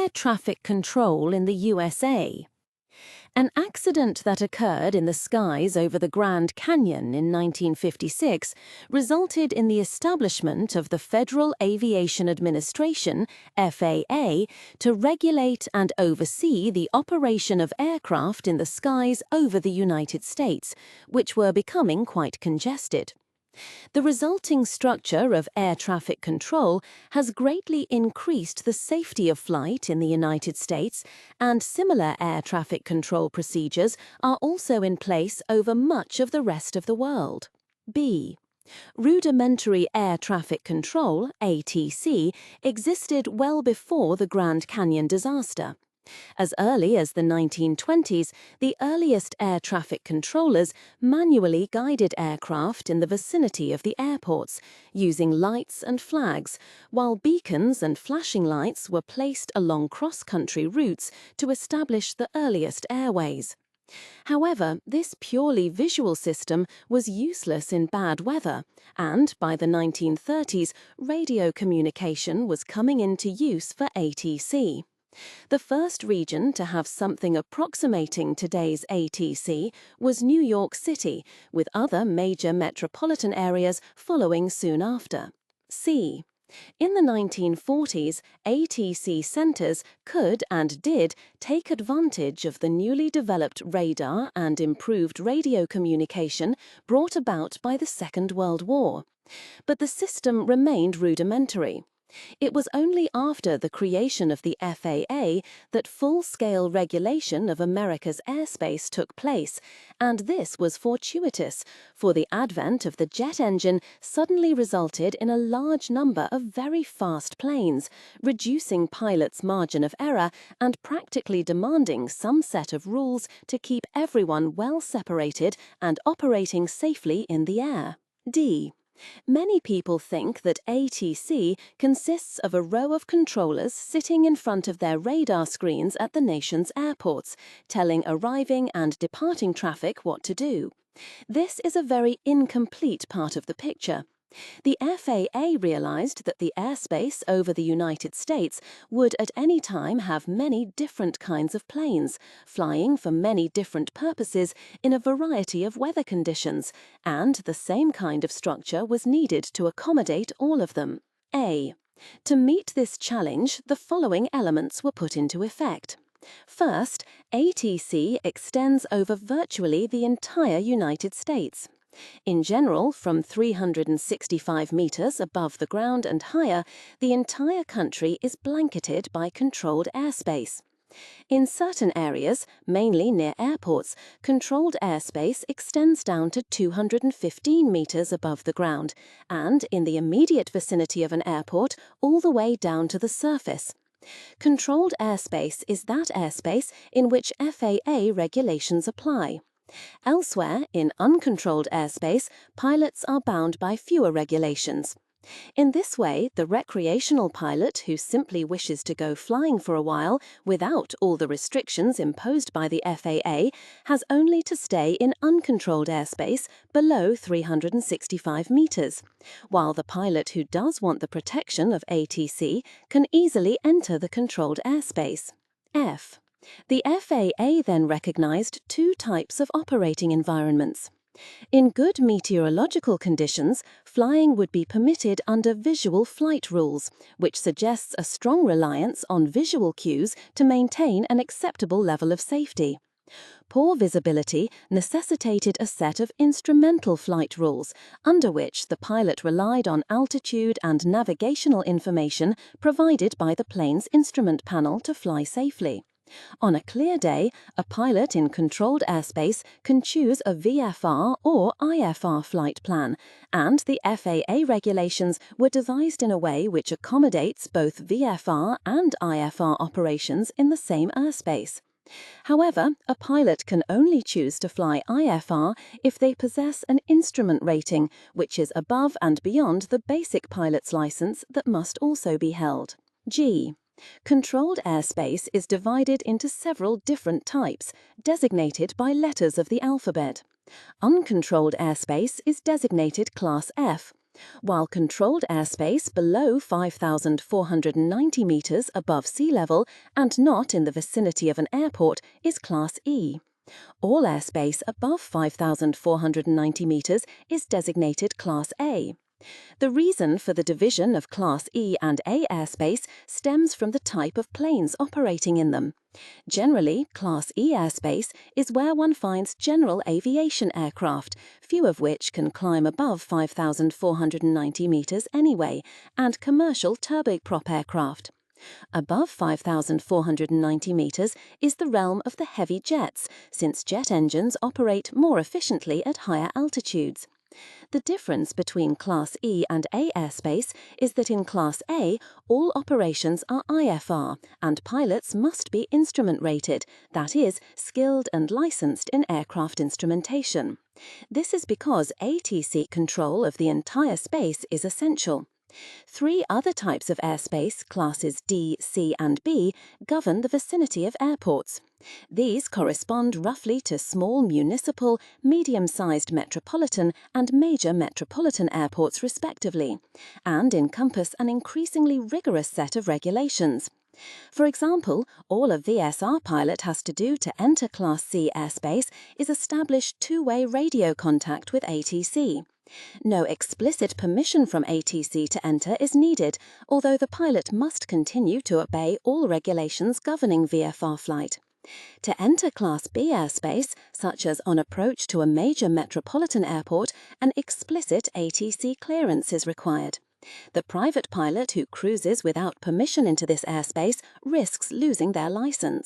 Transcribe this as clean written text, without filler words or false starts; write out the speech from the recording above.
Air traffic control in the USA. An accident that occurred in the skies over the Grand Canyon in 1956 resulted in the establishment of the Federal Aviation Administration, FAA, to regulate and oversee the operation of aircraft in the skies over the United States, which were becoming quite congested. The resulting structure of air traffic control has greatly increased the safety of flight in the United States, and similar air traffic control procedures are also in place over much of the rest of the world. B. Rudimentary air traffic control, ATC, existed well before the Grand Canyon disaster. As early as the 1920s, the earliest air traffic controllers manually guided aircraft in the vicinity of the airports, using lights and flags, while beacons and flashing lights were placed along cross-country routes to establish the earliest airways. However, this purely visual system was useless in bad weather, and by the 1930s, radio communication was coming into use for ATC. The first region to have something approximating today's ATC was New York City, with other major metropolitan areas following soon after. C. In the 1940s, ATC centers could and did take advantage of the newly developed radar and improved radio communication brought about by the Second World War. But the system remained rudimentary. It was only after the creation of the FAA that full-scale regulation of America's airspace took place, and this was fortuitous, for the advent of the jet engine suddenly resulted in a large number of very fast planes, reducing pilots' margin of error and practically demanding some set of rules to keep everyone well separated and operating safely in the air. D. Many people think that ATC consists of a row of controllers sitting in front of their radar screens at the nation's airports, telling arriving and departing traffic what to do. This is a very incomplete part of the picture. The FAA realized that the airspace over the United States would at any time have many different kinds of planes, flying for many different purposes in a variety of weather conditions, and the same kind of structure was needed to accommodate all of them. A. To meet this challenge, the following elements were put into effect. First, ATC extends over virtually the entire United States. In general, from 365 meters above the ground and higher, the entire country is blanketed by controlled airspace. In certain areas, mainly near airports, controlled airspace extends down to 215 meters above the ground, and in the immediate vicinity of an airport, all the way down to the surface. Controlled airspace is that airspace in which FAA regulations apply. Elsewhere, in uncontrolled airspace, pilots are bound by fewer regulations. In this way, the recreational pilot who simply wishes to go flying for a while without all the restrictions imposed by the FAA has only to stay in uncontrolled airspace below 365 meters, while the pilot who does want the protection of ATC can easily enter the controlled airspace. F. The FAA then recognized two types of operating environments. In good meteorological conditions, flying would be permitted under visual flight rules, which suggests a strong reliance on visual cues to maintain an acceptable level of safety. Poor visibility necessitated a set of instrumental flight rules, under which the pilot relied on altitude and navigational information provided by the plane's instrument panel to fly safely. On a clear day, a pilot in controlled airspace can choose a VFR or IFR flight plan, and the FAA regulations were devised in a way which accommodates both VFR and IFR operations in the same airspace. However, a pilot can only choose to fly IFR if they possess an instrument rating, which is above and beyond the basic pilot's license that must also be held. G. Controlled airspace is divided into several different types, designated by letters of the alphabet. Uncontrolled airspace is designated Class F. while controlled airspace below 5,490 meters above sea level and not in the vicinity of an airport is Class E. All airspace above 5,490 meters is designated Class A. The reason for the division of Class E and A airspace stems from the type of planes operating in them. Generally, Class E airspace is where one finds general aviation aircraft, few of which can climb above 5,490 meters anyway, and commercial turboprop aircraft. Above 5,490 meters is the realm of the heavy jets, since jet engines operate more efficiently at higher altitudes. The difference between Class E and A airspace is that in Class A, all operations are IFR, and pilots must be instrument-rated, that is, skilled and licensed in aircraft instrumentation. This is because ATC control of the entire space is essential. 3 other types of airspace, classes D, C and B, govern the vicinity of airports. These correspond roughly to small municipal, medium-sized metropolitan and major metropolitan airports respectively, and encompass an increasingly rigorous set of regulations. For example, all a VSR pilot has to do to enter Class C airspace is establish two-way radio contact with ATC. No explicit permission from ATC to enter is needed, although the pilot must continue to obey all regulations governing VFR flight. To enter Class B airspace, such as on approach to a major metropolitan airport, an explicit ATC clearance is required. The private pilot who cruises without permission into this airspace risks losing their license.